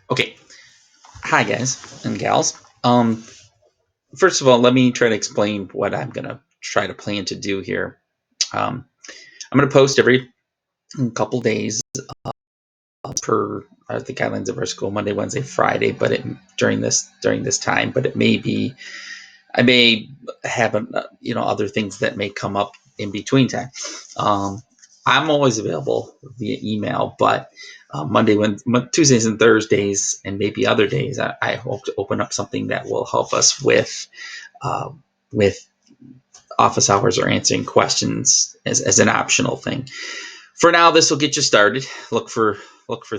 Okay. Hi, guys and gals. First of all, let me try to explain what I'm going to try to plan to do here. I'm going to post every couple days per the guidelines of our school, Monday, Wednesday, Friday, but during this time. But it may be I may have other things that may come up in between time. Um, I'm always available via email, but Tuesdays and Thursdays, and maybe other days, I hope to open up something that will help us uh, with office hours or answering questions as an optional thing. For now, this will get you started. Look for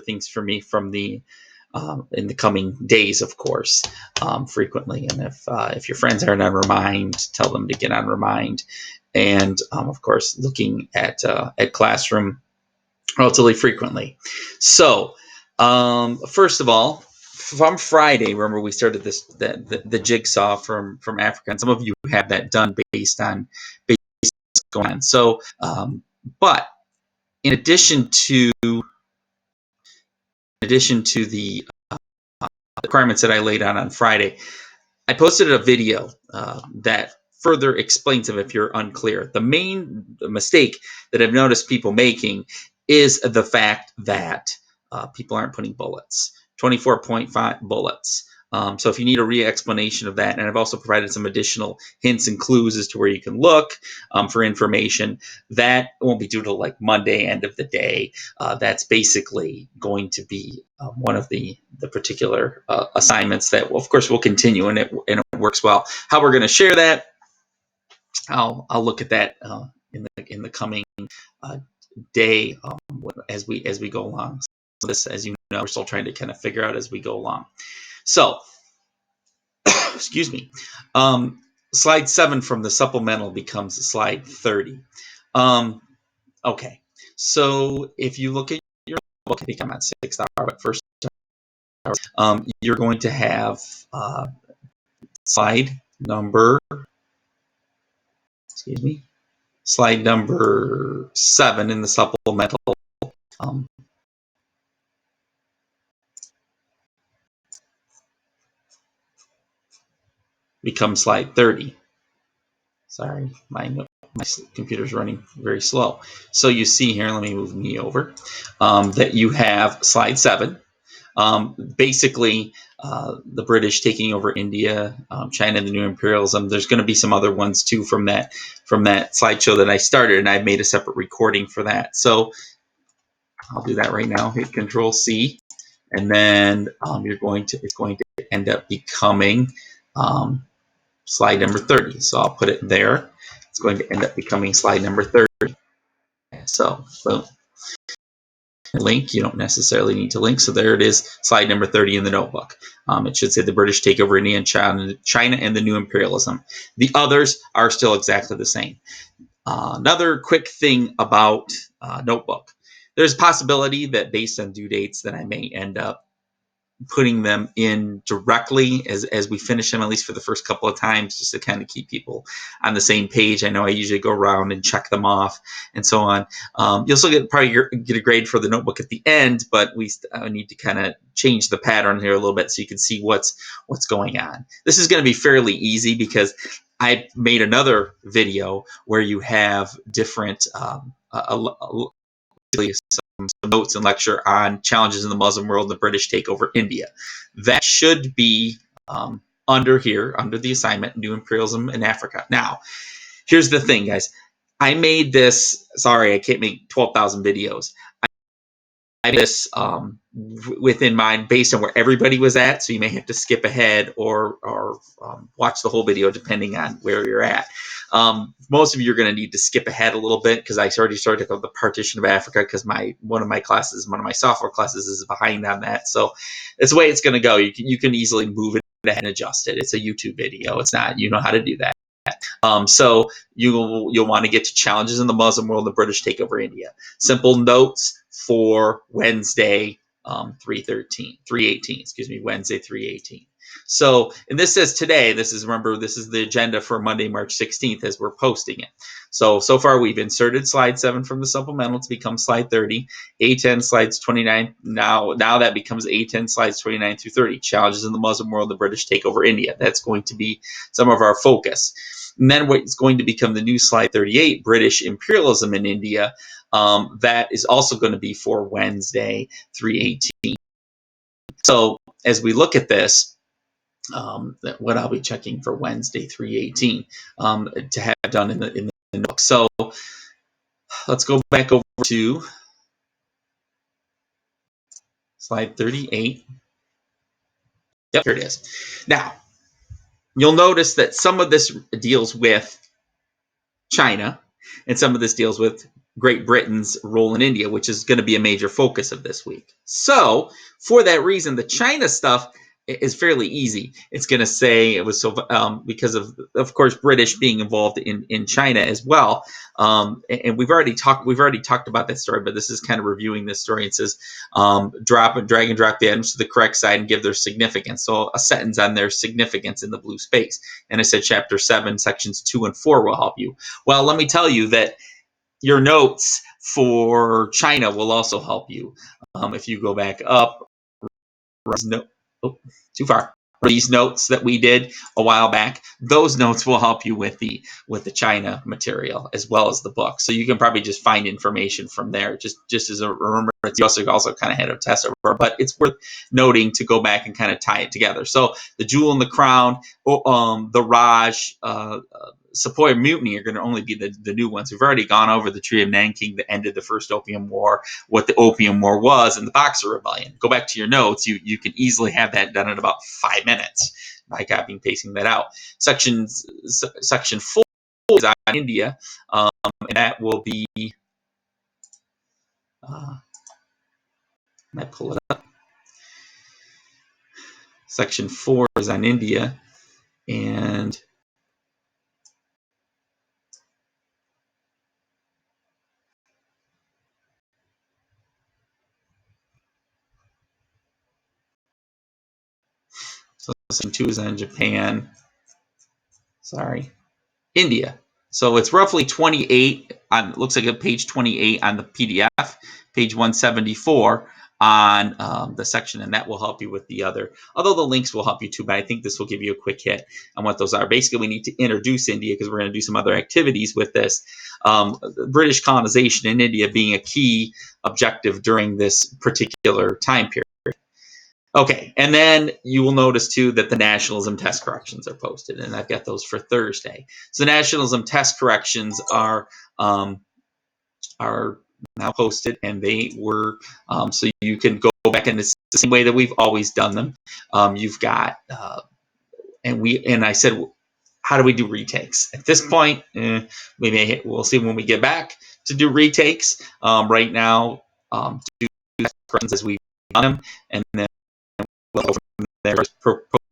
things for me from the in the coming days, of course, frequently. And if your friends aren't on Remind, tell them to get on Remind. And of course, looking at Classroom relatively frequently. So, first of all, from Friday, remember we started the jigsaw from Africa, and some of you have that done based on going on. So, but in addition to the requirements that I laid out on Friday, I posted a video that further explains them if you're unclear. The main mistake that I've noticed people making is the fact that people aren't putting bullets, 24.5 bullets. So if you need a re-explanation of that, and I've also provided some additional hints and clues as to where you can look for information, that won't be due till like Monday, end of the day. That's basically going to be one of the particular assignments that, of course, will continue, and it works well. How we're going to share that, I'll look at that in the coming uh, day as we go along. So this, as you know, we're still trying to kind of figure out as we go along. So, excuse me. Slide 7 from the supplemental becomes slide 30. Okay, so if you look at your book, I think I'm at 6th hour, but first you're going to have slide number, slide number 7 in the supplemental. Um, Becomes slide 30. Sorry, my computer's running very slow. So you see here, let me move me over, that you have slide 7. Basically, the British taking over India, China, the new imperialism. There's going to be some other ones too from that slideshow that I started, and I've made a separate recording for that. So I'll do that right now. Hit Control C, and then it's going to end up becoming slide number 30. So I'll put it there. It's going to end up becoming slide number 30. So boom. Link, you don't necessarily need to link. So there it is, slide number 30 in the notebook. It should say the British take over India and China and the new imperialism. The others are still exactly the same. Another quick thing about notebook. There's a possibility that based on due dates that I may end up putting them in directly as we finish them, at least for the first couple of times, just to kind of keep people on the same page. I know I usually go around and check them off and so on. You'll still probably get a grade for the notebook at the end, but we need to kind of change the pattern here a little bit so you can see what's going on. This is going to be fairly easy because I made another video where you have different some notes and lecture on challenges in the Muslim world, the British take over India. That should be under here, under the assignment, New Imperialism in Africa. Now, here's the thing, guys. I made this, sorry, I can't make 12,000 videos. I made this within mind based on where everybody was at, so you may have to skip ahead or watch the whole video depending on where you're at. Most of you are going to need to skip ahead a little bit because I already started with the partition of Africa because one of my software classes is behind on that. So it's the way it's going to go. You can easily move it ahead and adjust it. It's a YouTube video. It's not, you know how to do that. So you'll want to get to challenges in the Muslim world, the British take over India. Simple notes for Wednesday, 318, excuse me, Wednesday 318. So, and this says today, remember, this is the agenda for Monday, March 16th as we're posting it. So far we've inserted slide 7 from the supplemental to become slide 30, A10 slides 29. Now that becomes A10 slides 29 through 30. Challenges in the Muslim world, the British take over India. That's going to be some of our focus. And then what's going to become the new slide 38, British imperialism in India. That is also going to be for Wednesday 318. So as we look at this, what I'll be checking for Wednesday 318 to have done in the book. So let's go back over to slide 38. Yep, here it is. Now, you'll notice that some of this deals with China, and some of this deals with Great Britain's role in India, which is going to be a major focus of this week. So, for that reason, the China stuff is fairly easy. It's going to say it was so because of course, British being involved in China as well. And we've already talked about that story, but this is kind of reviewing this story. It says drag and drop the items to the correct side and give their significance. So a sentence on their significance in the blue space. And I said chapter 7, sections 2 and 4 will help you. Well, let me tell you that your notes for China will also help you. If you go back up, too far. These notes that we did a while back, those notes will help you with the China material as well as the book. So you can probably just find information from there. Just as a remembrance, you also kind of had a test over, but it's worth noting to go back and kind of tie it together. So the Jewel in the Crown, the Raj, Sepoy Mutiny are going to only be the new ones. We've already gone over the Treaty of Nanking that ended the First Opium War, what the Opium War was, and the Boxer Rebellion. Go back to your notes. You can easily have that done in about 5 minutes by copying and pasting that out. Section 4 is on India, and that will be. I pull it up. Section 4 is on India, and so section 2 is on Japan. Sorry, India. So it's roughly 28 on, looks like a page 28 on the PDF, page 174 on the section, and that will help you with the other. Although the links will help you too, but I think this will give you a quick hit on what those are. Basically, we need to introduce India because we're going to do some other activities with this. British colonization in India being a key objective during this particular time period. Okay, and then you will notice too that the nationalism test corrections are posted, and I've got those for Thursday. So nationalism test corrections are now posted, and they were so you can go back, and it's the same way that we've always done them. You've got and I said, how do we do retakes? At this point, we'll see when we get back to do retakes. Right now, do test corrections as we've done them, and then we'll go from there,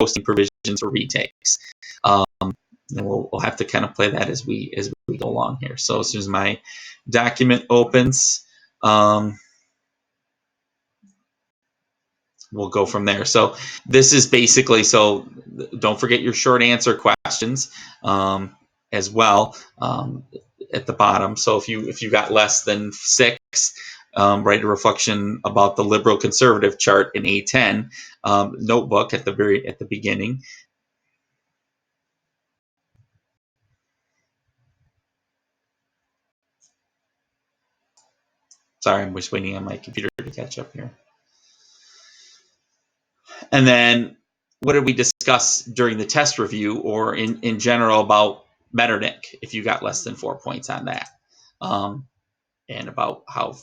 posting provisions for retakes. And we'll have to kind of play that as we go along here. So as soon as my document opens, we'll go from there. So this is basically, so don't forget your short answer questions as well at the bottom. So if you got less than 6, write a reflection about the liberal conservative chart in A10 notebook at the beginning. Sorry, I'm just waiting on my computer to catch up here. And then what did we discuss during the test review or in general about Metternich, if you got less than 4 points on that? And about how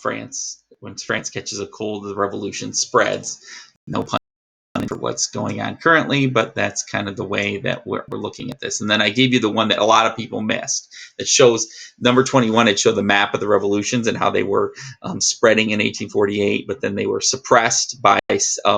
when France catches a cold, the revolution spreads. No pun for what's going on currently, but that's kind of the way that we're looking at this. And then I gave you the one that a lot of people missed. That shows number 21. It showed the map of the revolutions and how they were spreading in 1848, but then they were suppressed by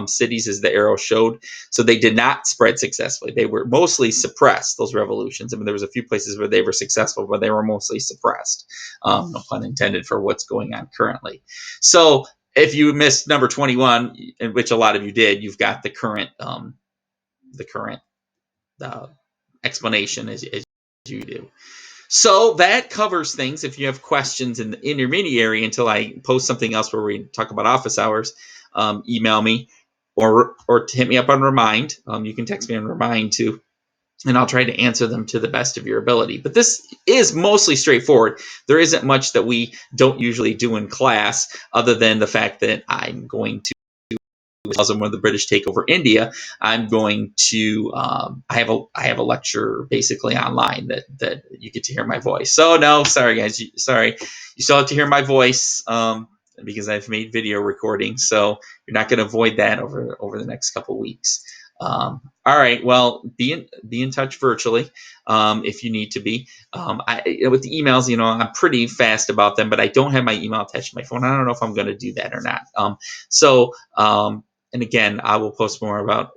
cities, as the arrow showed. So they did not spread successfully. They were mostly suppressed, those revolutions. I mean, there was a few places where they were successful, but they were mostly suppressed. No pun intended for what's going on currently. So If you missed number 21, in which a lot of you did, you've got the current uh, explanation as you do. So that covers things. If you have questions in the intermediary until I post something else where we talk about office hours, email me or hit me up on Remind. You can text me on Remind too, and I'll try to answer them to the best of your ability. But this is mostly straightforward. There isn't much that we don't usually do in class other than the fact that I'm going to, when the British take over India, I'm going to I have a lecture basically online that you get to hear my voice. So no, sorry guys, sorry, you still have to hear my voice because I've made video recordings. So you're not going to avoid that over the next couple weeks. All right, well, be in touch virtually if you need to be. With the emails, I'm pretty fast about them, but I don't have my email attached to my phone. I don't know if I'm going to do that or not. And again, I will post more about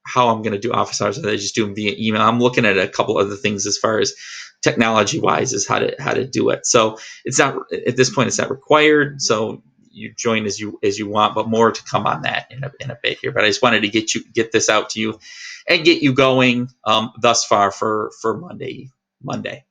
how I'm going to do office hours. I just do them via email. I'm looking at a couple other things as far as technology wise is how to do it. So it's not at this point, it's not required. So you join as you want, but more to come on that in a bit here. But I just wanted to get this out to you and get you going thus far for Monday.